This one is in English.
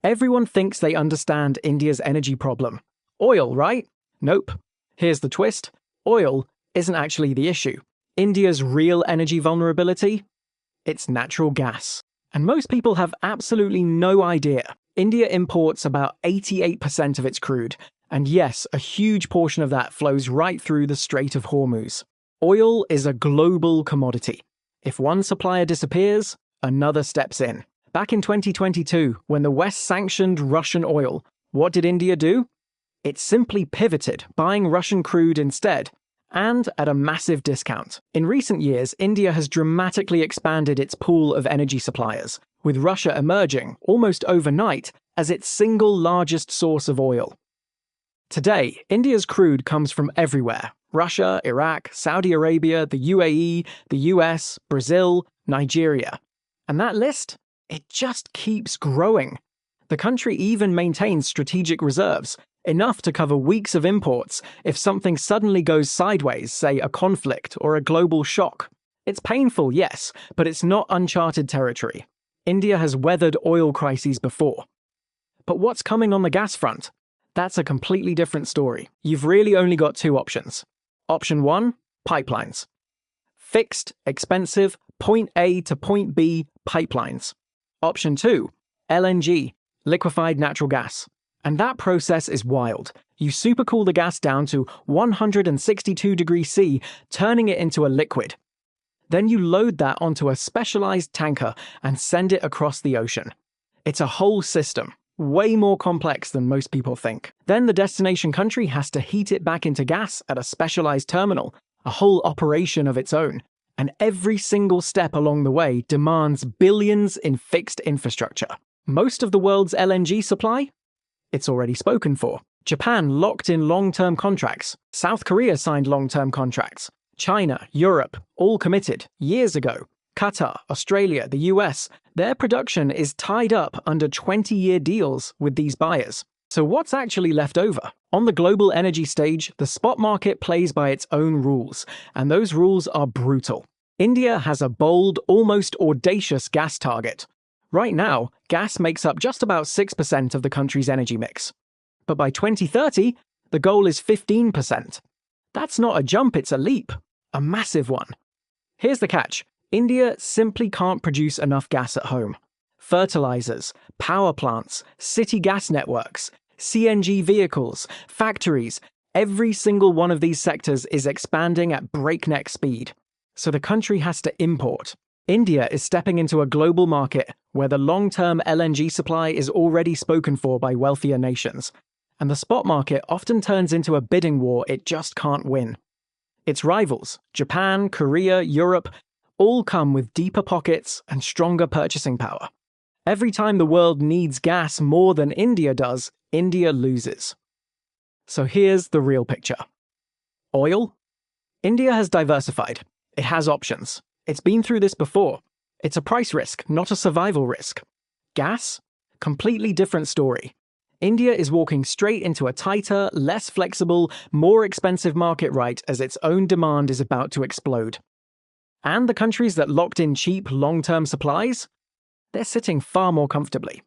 Everyone thinks they understand India's energy problem. Oil, right? Nope. Here's the twist. Oil isn't actually the issue. India's real energy vulnerability? It's natural gas. And most people have absolutely no idea. India imports about 88% of its crude, and yes, a huge portion of that flows right through the Strait of Hormuz. Oil is a global commodity. If one supplier disappears, another steps in. Back in 2022, when the West sanctioned Russian oil, what did India do? It simply pivoted, buying Russian crude instead, and at a massive discount. In recent years, India has dramatically expanded its pool of energy suppliers, with Russia emerging, almost overnight, as its single largest source of oil. Today, India's crude comes from everywhere: Russia, Iraq, Saudi Arabia, the UAE, the US, Brazil, Nigeria. And that list? It just keeps growing. The country even maintains strategic reserves, enough to cover weeks of imports if something suddenly goes sideways, say a conflict or a global shock. It's painful, yes, but it's not uncharted territory. India has weathered oil crises before. But what's coming on the gas front? That's a completely different story. You've really only got two options. Option 1, pipelines. Fixed, expensive, point A to point B pipelines. Option 2, LNG, liquefied natural gas. And that process is wild. You supercool the gas down to 162 degrees C, turning it into a liquid. Then you load that onto a specialized tanker and send it across the ocean. It's a whole system, way more complex than most people think. Then the destination country has to heat it back into gas at a specialized terminal, a whole operation of its own. And every single step along the way demands billions in fixed infrastructure. Most of the world's LNG supply? It's already spoken for. Japan locked in long-term contracts. South Korea signed long-term contracts. China, Europe, all committed years ago. Qatar, Australia, the US, their production is tied up under 20-year deals with these buyers. So what's actually left over? On the global energy stage, the spot market plays by its own rules, and those rules are brutal. India has a bold, almost audacious gas target. Right now, gas makes up just about 6% of the country's energy mix. But by 2030, the goal is 15%. That's not a jump, it's a leap. A massive one. Here's the catch. India simply can't produce enough gas at home. Fertilizers, power plants, city gas networks, CNG vehicles, factories, every single one of these sectors is expanding at breakneck speed. So the country has to import. India is stepping into a global market where the long-term LNG supply is already spoken for by wealthier nations, and the spot market often turns into a bidding war it just can't win. Its rivals, Japan, Korea, Europe, all come with deeper pockets and stronger purchasing power. Every time the world needs gas more than India does, India loses. So here's the real picture. Oil? India has diversified. It has options. It's been through this before. It's a price risk, not a survival risk. Gas? Completely different story. India is walking straight into a tighter, less flexible, more expensive market right as its own demand is about to explode. And the countries that locked in cheap, long-term supplies? They're sitting far more comfortably.